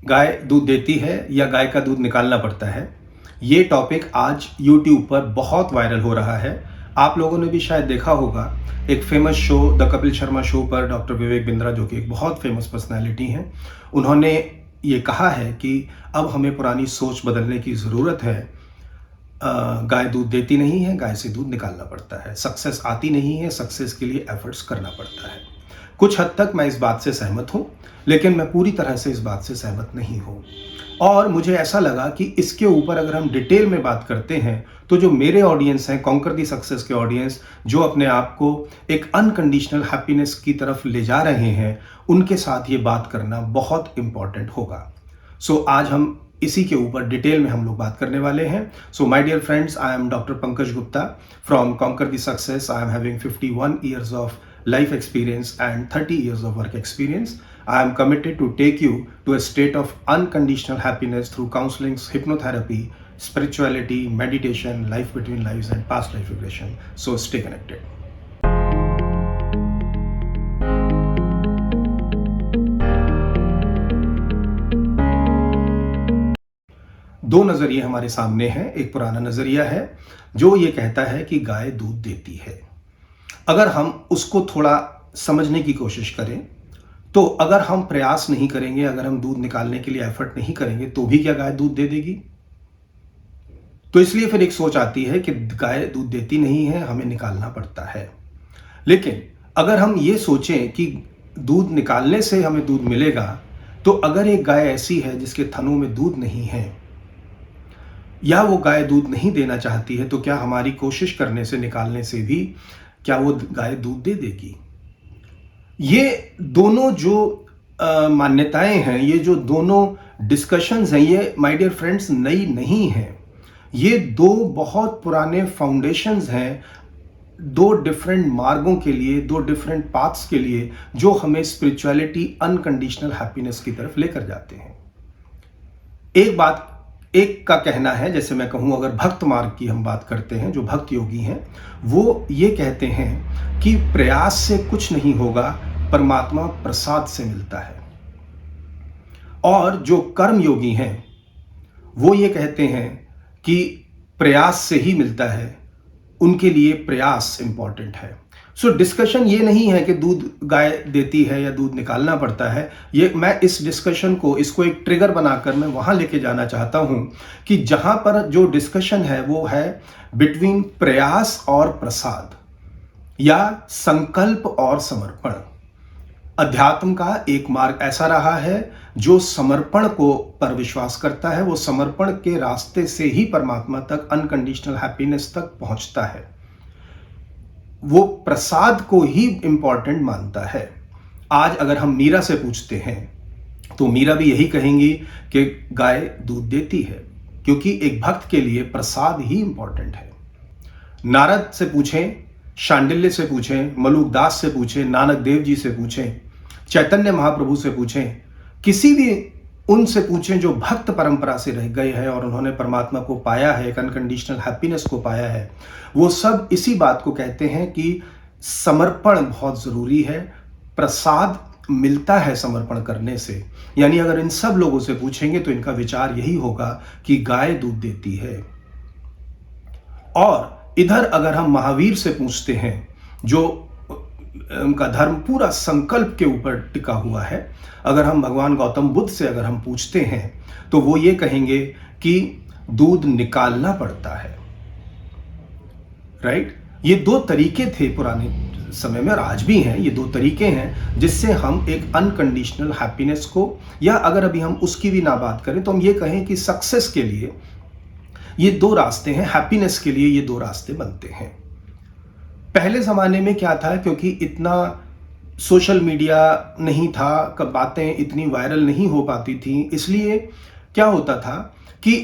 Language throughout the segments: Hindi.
गाय दूध देती है या गाय का दूध निकालना पड़ता है। ये टॉपिक आज YouTube पर बहुत वायरल हो रहा है। आप लोगों ने भी शायद देखा होगा, एक famous show the Kapil Sharma show पर डॉक्टर विवेक बिंद्रा, जो कि एक बहुत फेमस पर्सनैलिटी हैं, उन्होंने ये कहा है कि अब हमें पुरानी सोच बदलने की ज़रूरत है। गाय दूध देती नहीं है, गाय से दूध निकालना पड़ता है। सक्सेस आती नहीं है, सक्सेस के लिए एफर्ट्स करना पड़ता है। कुछ हद तक मैं इस बात से सहमत हूँ, लेकिन मैं पूरी तरह से इस बात से सहमत नहीं हूँ। और मुझे ऐसा लगा कि इसके ऊपर अगर हम डिटेल में बात करते हैं, तो जो मेरे ऑडियंस हैं, कॉन्कर दी सक्सेस के ऑडियंस, जो अपने आप को एक अनकंडीशनल हैप्पीनेस की तरफ ले जा रहे हैं, उनके साथ ये बात करना बहुत इंपॉर्टेंट होगा। सो आज हम इसी के ऊपर डिटेल में हम लोग बात करने वाले हैं। So my dear friends, I am doctor Pankaj Gupta from conquer the success. I am having 51 years of life experience and 30 years of work experience. I am committed to take you to a state of unconditional happiness through counseling, hypnotherapy, spirituality, meditation, life between lives, and past life regression. So stay connected. दो नजरिए हमारे सामने हैं। एक पुराना नजरिया है जो ये कहता है कि गाय दूध देती है। अगर हम उसको थोड़ा समझने की कोशिश करें, तो अगर हम प्रयास नहीं करेंगे, अगर हम दूध निकालने के लिए एफर्ट नहीं करेंगे, तो भी क्या गाय दूध दे देगी? तो इसलिए फिर एक सोच आती है कि गाय दूध देती नहीं है, हमें निकालना पड़ता है। लेकिन अगर हम ये सोचें कि दूध निकालने से हमें दूध मिलेगा, तो अगर एक गाय ऐसी है जिसके थनों में दूध नहीं है, या वो गाय दूध नहीं देना चाहती है, तो क्या हमारी कोशिश करने से, निकालने से भी क्या वो गाय दूध दे देगी? ये दोनों जो मान्यताएं हैं, ये जो दोनों डिस्कशंस हैं, ये माय डियर फ्रेंड्स नई नहीं हैं। ये दो बहुत पुराने फाउंडेशंस हैं, दो डिफरेंट मार्गों के लिए, दो डिफरेंट पाथ्स के लिए, जो हमें स्पिरिचुअलिटी, अनकंडीशनल हैप्पीनेस की तरफ लेकर जाते हैं। एक का कहना है, जैसे मैं कहूं, अगर भक्त मार्ग की हम बात करते हैं, जो भक्त योगी हैं, वो ये कहते हैं कि प्रयास से कुछ नहीं होगा, परमात्मा प्रसाद से मिलता है। और जो कर्म योगी हैं, वो ये कहते हैं कि प्रयास से ही मिलता है, उनके लिए प्रयास इंपॉर्टेंट है। सो डिस्कशन ये नहीं है कि दूध गाय देती है या दूध निकालना पड़ता है। ये मैं इस डिस्कशन को, इसको एक ट्रिगर बनाकर मैं वहां लेके जाना चाहता हूं कि जहां पर जो डिस्कशन है वो है बिटवीन प्रयास और प्रसाद, या संकल्प और समर्पण। अध्यात्म का एक मार्ग ऐसा रहा है जो समर्पण को पर विश्वास करता है। वो समर्पण के रास्ते से ही परमात्मा तक, अनकंडीशनल हैप्पीनेस तक पहुंचता है। वो प्रसाद को ही इंपॉर्टेंट मानता है। आज अगर हम मीरा से पूछते हैं, तो मीरा भी यही कहेंगी कि गाय दूध देती है, क्योंकि एक भक्त के लिए प्रसाद ही इंपॉर्टेंट है। नारद से पूछें, शांडिल्य से पूछें, मलुकदास से पूछें, नानक देव जी से पूछें, चैतन्य महाप्रभु से पूछें, किसी भी उनसे पूछें जो भक्त परंपरा से रह गए हैं और उन्होंने परमात्मा को पाया है, एक अनकंडीशनल हैप्पीनेस को पाया है, वो सब इसी बात को कहते हैं कि समर्पण बहुत जरूरी है, प्रसाद मिलता है समर्पण करने से। यानी अगर इन सब लोगों से पूछेंगे तो इनका विचार यही होगा कि गाय दूध देती है। और इधर अगर हम महावीर से पूछते हैं, जो उनका धर्म पूरा संकल्प के ऊपर टिका हुआ है, अगर हम भगवान गौतम बुद्ध से अगर हम पूछते हैं, तो वो ये कहेंगे कि दूध निकालना पड़ता है। राइट? ये दो तरीके थे पुराने समय में और आज भी हैं। ये दो तरीके हैं जिससे हम एक अनकंडीशनल हैप्पीनेस को, या अगर अभी हम उसकी भी ना बात करें तो हम ये कहें कि सक्सेस के लिए ये दो रास्ते हैं, हैप्पीनेस के लिए ये दो रास्ते बनते हैं। पहले ज़माने में क्या था, क्योंकि इतना सोशल मीडिया नहीं था, कब बातें इतनी वायरल नहीं हो पाती थी, इसलिए क्या होता था कि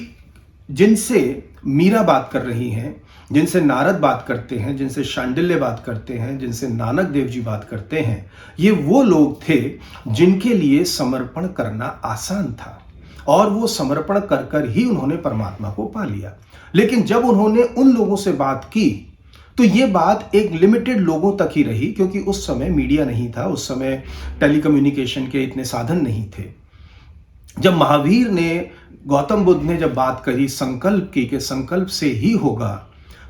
जिनसे मीरा बात कर रही हैं, जिनसे नारद बात करते हैं, जिनसे शांडिल्य बात करते हैं, जिनसे नानक देव जी बात करते हैं, ये वो लोग थे जिनके लिए समर्पण करना आसान था, और वो समर्पण कर कर ही उन्होंने परमात्मा को पा लिया। लेकिन जब उन्होंने उन लोगों से बात की, तो ये बात एक लिमिटेड लोगों तक ही रही, क्योंकि उस समय मीडिया नहीं था, उस समय टेलीकम्युनिकेशन के इतने साधन नहीं थे। जब महावीर ने, गौतम बुद्ध ने जब बात करी संकल्प की कि संकल्प से ही होगा,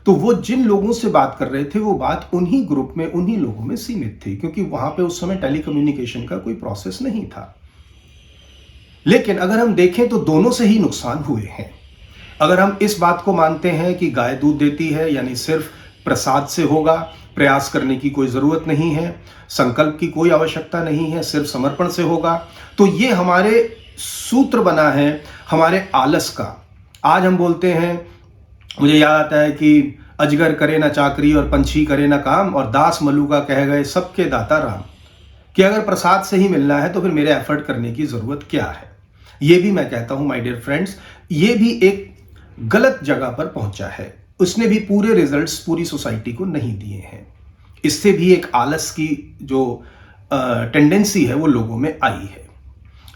तो वो जिन लोगों से बात कर रहे थे वो बात उन्हीं ग्रुप में, उन्हीं लोगों में सीमित थी, क्योंकि वहां पे उस समय टेलीकम्युनिकेशन का कोई प्रोसेस नहीं था। लेकिन अगर हम देखें तो दोनों से ही नुकसान हुए हैं। अगर हम इस बात को मानते हैं कि गाय दूध देती है, यानी सिर्फ प्रसाद से होगा, प्रयास करने की कोई जरूरत नहीं है, संकल्प की कोई आवश्यकता नहीं है, सिर्फ समर्पण से होगा, तो ये हमारे सूत्र बना है हमारे आलस का। आज हम बोलते हैं, मुझे याद आता है कि अजगर करे ना चाकरी और पंछी करे ना काम, और दास मलुका कह गए सबके दाता राम, कि अगर प्रसाद से ही मिलना है तो फिर मेरे एफर्ट करने की जरूरत क्या है। ये भी मैं कहता हूं माय डियर फ्रेंड्स, ये भी एक गलत जगह पर पहुंचा है। उसने भी पूरे रिजल्ट्स पूरी सोसाइटी को नहीं दिए हैं। इससे भी एक आलस की जो टेंडेंसी है वो लोगों में आई है।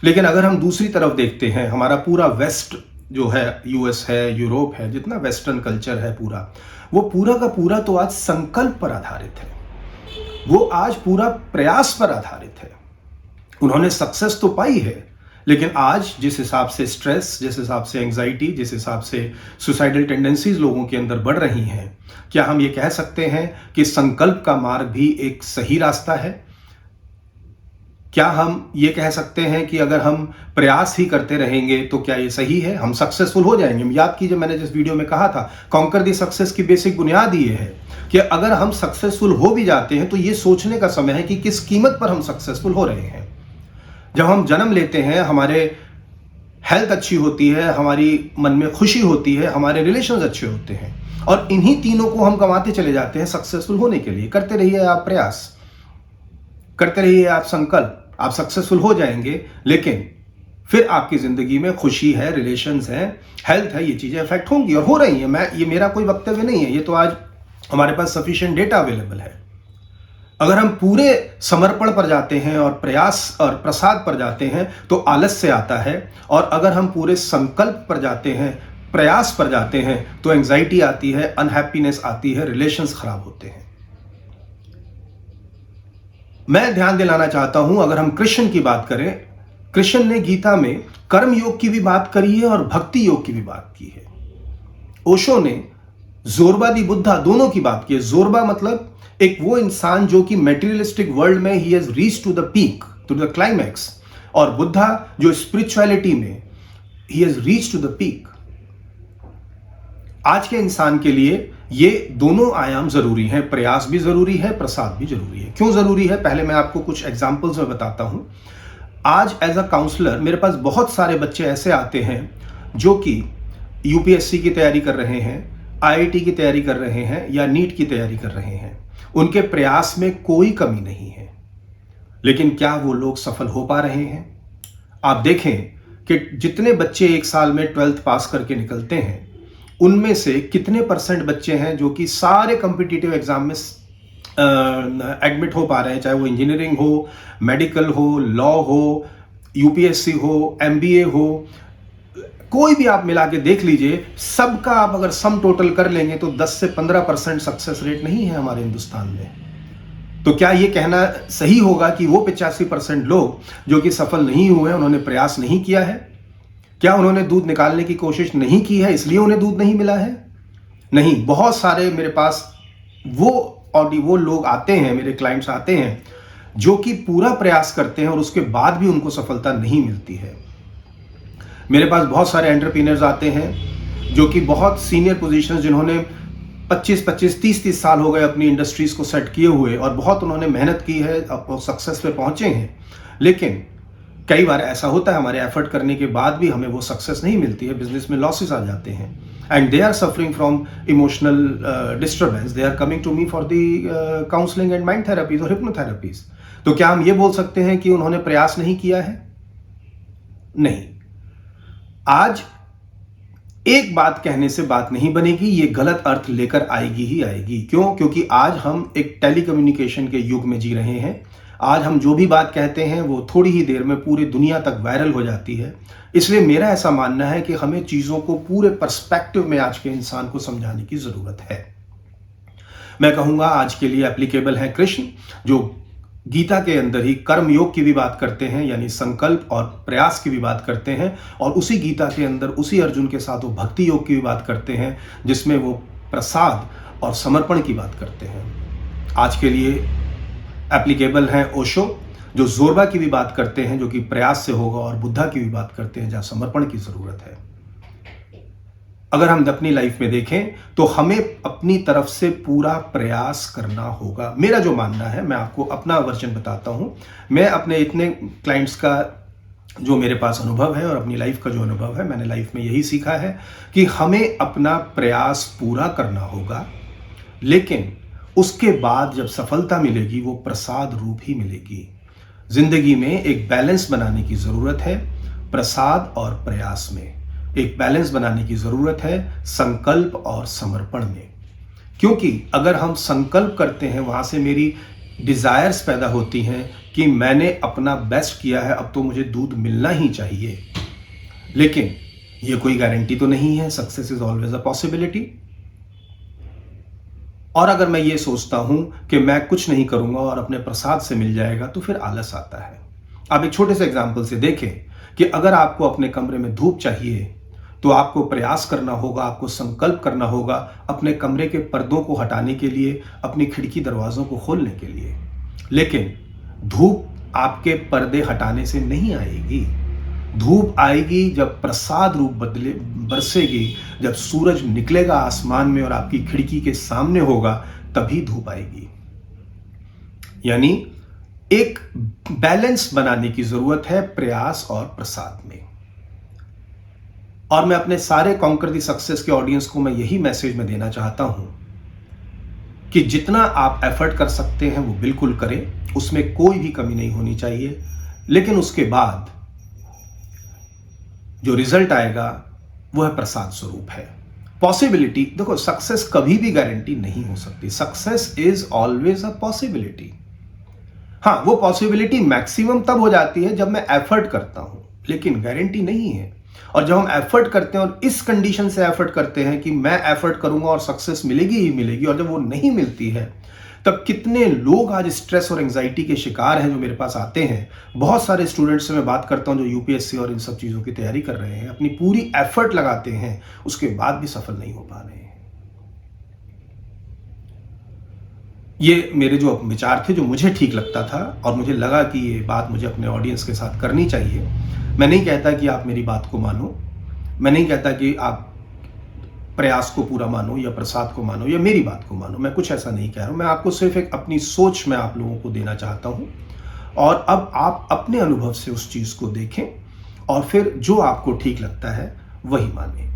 लेकिन अगर हम दूसरी तरफ देखते हैं, हमारा पूरा वेस्ट जो है, यूएस है, यूरोप है, जितना वेस्टर्न कल्चर है पूरा, वो पूरा का पूरा तो आज संकल्प पर आधारित है, वो आज पूरा प्रयास पर आधारित है। उन्होंने सक्सेस तो पाई है, लेकिन आज जिस हिसाब से स्ट्रेस, जिस हिसाब से एंजाइटी, जिस हिसाब से सुसाइडल टेंडेंसीज लोगों के अंदर बढ़ रही हैं, क्या हम ये कह सकते हैं कि संकल्प का मार्ग भी एक सही रास्ता है? क्या हम ये कह सकते हैं कि अगर हम प्रयास ही करते रहेंगे तो क्या ये सही है, हम सक्सेसफुल हो जाएंगे? याद कीजिए मैंने जिस वीडियो में कहा था, कॉन्कर दी सक्सेस की बेसिक बुनियाद ये है कि अगर हम सक्सेसफुल हो भी जाते हैं तो ये सोचने का समय है कि किस कीमत पर हम सक्सेसफुल हो रहे हैं। जब हम जन्म लेते हैं, हमारे हेल्थ अच्छी होती है, हमारी मन में खुशी होती है, हमारे रिलेशंस अच्छे होते हैं, और इन्हीं तीनों को हम कमाते चले जाते हैं सक्सेसफुल होने के लिए। करते रहिए आप प्रयास, करते रहिए आप संकल्प, आप सक्सेसफुल हो जाएंगे। लेकिन फिर आपकी जिंदगी में खुशी है, रिलेशंस है, हेल्थ है, ये चीजें अफेक्ट होंगी और हो रही है। ये मेरा कोई वक्तव्य नहीं है, ये तो आज हमारे पास सफिशिएंट डेटा अवेलेबल है। अगर हम पूरे समर्पण पर जाते हैं और प्रयास और प्रसाद पर जाते हैं तो आलस्य आता है, और अगर हम पूरे संकल्प पर जाते हैं, प्रयास पर जाते हैं, तो एंजाइटी आती है, अनहैप्पीनेस आती है, रिलेशंस खराब होते हैं। मैं ध्यान दिलाना चाहता हूं, अगर हम कृष्ण की बात करें, कृष्ण ने गीता में कर्म योग की भी बात करी है और भक्ति योग की भी बात की है। ओशो ने जोरबा दी बुद्धा दोनों की बात की है। जोरबा मतलब एक वो इंसान जो कि मेटीरियलिस्टिक वर्ल्ड में ही has reached to the peak, to the climax, और बुद्धा जो स्पिरिचुअलिटी में ही has reached to the peak. आज के इंसान के लिए ये दोनों आयाम जरूरी हैं, प्रयास भी जरूरी है, प्रसाद भी जरूरी है। क्यों जरूरी है, पहले मैं आपको कुछ एग्जांपल्स में बताता हूं। आज एज अ काउंसलर मेरे पास बहुत सारे बच्चे ऐसे आते हैं जो कि यूपीएससी की तैयारी कर रहे हैं, आईआईटी की तैयारी कर रहे हैं, या नीट की तैयारी कर रहे हैं। उनके प्रयास में कोई कमी नहीं है, लेकिन क्या वो लोग सफल हो पा रहे हैं? आप देखें कि जितने बच्चे एक साल में 12th पास करके निकलते हैं, उनमें से कितने % बच्चे हैं जो कि सारे कॉम्पिटिटिव एग्जाम में एडमिट हो पा रहे हैं, चाहे वो इंजीनियरिंग हो, मेडिकल हो, लॉ हो, यूपीएससी हो, एमबीए हो, कोई भी आप मिला के देख लीजिए, सबका आप अगर सम टोटल कर लेंगे तो 10 से 15% सक्सेस रेट नहीं है हमारे हिंदुस्तान में। तो क्या ये कहना सही होगा कि वो 85% लोग जो कि सफल नहीं हुए हैं, उन्होंने प्रयास नहीं किया है? क्या उन्होंने दूध निकालने की कोशिश नहीं की है इसलिए उन्हें दूध नहीं मिला है? नहीं, बहुत सारे मेरे पास वो लोग आते हैं, मेरे क्लाइंट्स आते हैं जो कि पूरा प्रयास करते हैं और उसके बाद भी उनको सफलता नहीं मिलती है। मेरे पास बहुत सारे एंटरप्रेन्योर्स आते हैं जो कि बहुत सीनियर पोजीशंस, जिन्होंने 25-25, 30-30 साल हो गए अपनी इंडस्ट्रीज को सेट किए हुए, और बहुत उन्होंने मेहनत की है, अब सक्सेस पे पहुंचे हैं। लेकिन कई बार ऐसा होता है, हमारे एफर्ट करने के बाद भी हमें वो सक्सेस नहीं मिलती है, बिजनेस में लॉसेस आ जाते हैं, and they are suffering from emotional disturbance. They are coming to me for the counselling and mind therapies और हिप्नोथेरेपीज। तो क्या हम ये बोल सकते हैं कि उन्होंने प्रयास नहीं किया है? नहीं। आज एक बात कहने से बात नहीं बनेगी, ये गलत अर्थ लेकर आएगी ही आएगी। क्यों? क्योंकि आज हम एक टेलीकम्युनिकेशन के युग में जी रहे हैं। आज हम जो भी बात कहते हैं वो थोड़ी ही देर में पूरी दुनिया तक वायरल हो जाती है। इसलिए मेरा ऐसा मानना है कि हमें चीजों को पूरे पर्सपेक्टिव में आज के इंसान को समझाने की जरूरत है। मैं कहूंगा आज के लिए एप्लीकेबल है कृष्ण, जो गीता के अंदर ही कर्म योग की भी बात करते हैं, यानी संकल्प और प्रयास की भी बात करते हैं, और उसी गीता के अंदर उसी अर्जुन के साथ वो भक्ति योग की भी बात करते हैं, जिसमें वो प्रसाद और समर्पण की बात करते हैं। आज के लिए एप्लीकेबल हैं ओशो, जो जोरबा की भी बात करते हैं जो कि प्रयास से होगा, और बुद्धा की भी बात करते हैं जहां समर्पण की जरूरत है। अगर हम अपनी लाइफ में देखें तो हमें अपनी तरफ से पूरा प्रयास करना होगा। मेरा जो मानना है, मैं आपको अपना वर्जन बताता हूं। मैं अपने इतने क्लाइंट्स का जो मेरे पास अनुभव है और अपनी लाइफ का जो अनुभव है, मैंने लाइफ में यही सीखा है कि हमें अपना प्रयास पूरा करना होगा, लेकिन उसके बाद जब सफलता मिलेगी वो प्रसाद रूप ही मिलेगी। जिंदगी में एक बैलेंस बनाने की जरूरत है, प्रसाद और प्रयास में एक बैलेंस बनाने की जरूरत है, संकल्प और समर्पण में। क्योंकि अगर हम संकल्प करते हैं, वहां से मेरी डिजायर्स पैदा होती हैं कि मैंने अपना बेस्ट किया है, अब तो मुझे दूध मिलना ही चाहिए। लेकिन ये कोई गारंटी तो नहीं है, success is always a possibility. और अगर मैं ये सोचता हूं कि मैं कुछ नहीं करूंगा और अपने प्रसाद से मिल जाएगा, तो फिर आलस आता है। आप एक छोटे से एग्जाम्पल से देखें कि अगर आपको अपने कमरे में धूप चाहिए, तो आपको प्रयास करना होगा, आपको संकल्प करना होगा अपने कमरे के पर्दों को हटाने के लिए, अपनी खिड़की दरवाजों को खोलने के लिए। लेकिन धूप आपके पर्दे हटाने से नहीं आएगी। धूप आएगी जब प्रसाद रूप बरसेगी, जब सूरज निकलेगा आसमान में और आपकी खिड़की के सामने होगा, तभी धूप आएगी। यानी एक बैलेंस बनाने की जरूरत है प्रयास और प्रसाद में। और मैं अपने सारे कॉन्कर दी सक्सेस के ऑडियंस को मैं यही मैसेज में देना चाहता हूं कि जितना आप एफर्ट कर सकते हैं वो बिल्कुल करें, उसमें कोई भी कमी नहीं होनी चाहिए। लेकिन उसके बाद जो रिजल्ट आएगा वो है प्रसाद स्वरूप है। पॉसिबिलिटी, देखो सक्सेस कभी भी गारंटी नहीं हो सकती। Success is always a possibility. हाँ, वो पॉसिबिलिटी मैक्सिमम तब हो जाती है जब मैं एफर्ट करता हूं, लेकिन गारंटी नहीं है। और जब हम एफर्ट करते हैं और इस कंडीशन से एफर्ट करते हैं कि मैं एफर्ट करूंगा और सक्सेस मिलेगी ही मिलेगी, और जब वो नहीं मिलती है, तब कितने लोग आज स्ट्रेस और एंजाइटी के शिकार हैं जो मेरे पास आते हैं। बहुत सारे स्टूडेंट्स से मैं बात करता हूं जो यूपीएससी और इन सब चीजों की तैयारी कर रहे हैं, अपनी पूरी एफर्ट लगाते हैं, उसके बाद भी सफल नहीं हो पा रहे हैं। ये मेरे जो विचार थे, जो मुझे ठीक लगता था, और मुझे लगा कि ये बात मुझे अपने ऑडियंस के साथ करनी चाहिए। मैं नहीं कहता कि आप मेरी बात को मानो, मैं नहीं कहता कि आप प्रयास को पूरा मानो या प्रसाद को मानो या मेरी बात को मानो, मैं कुछ ऐसा नहीं कह रहा हूं। मैं आपको सिर्फ एक अपनी सोच में आप लोगों को देना चाहता हूं, और अब आप अपने अनुभव से उस चीज को देखें और फिर जो आपको ठीक लगता है वही माने।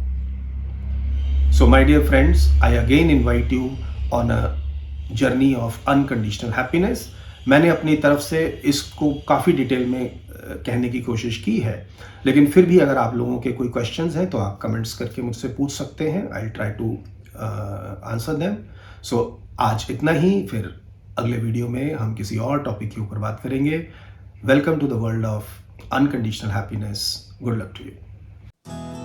So my dear friends, I again invite you on a journey of unconditional happiness. मैंने अपनी तरफ से इसको काफ़ी डिटेल में कहने की कोशिश की है, लेकिन फिर भी अगर आप लोगों के कोई क्वेश्चंस हैं तो आप कमेंट्स करके मुझसे पूछ सकते हैं। I try to answer them. So आज इतना ही, फिर अगले वीडियो में हम किसी और टॉपिक के ऊपर बात करेंगे। Welcome to the world of unconditional happiness. Good luck to you.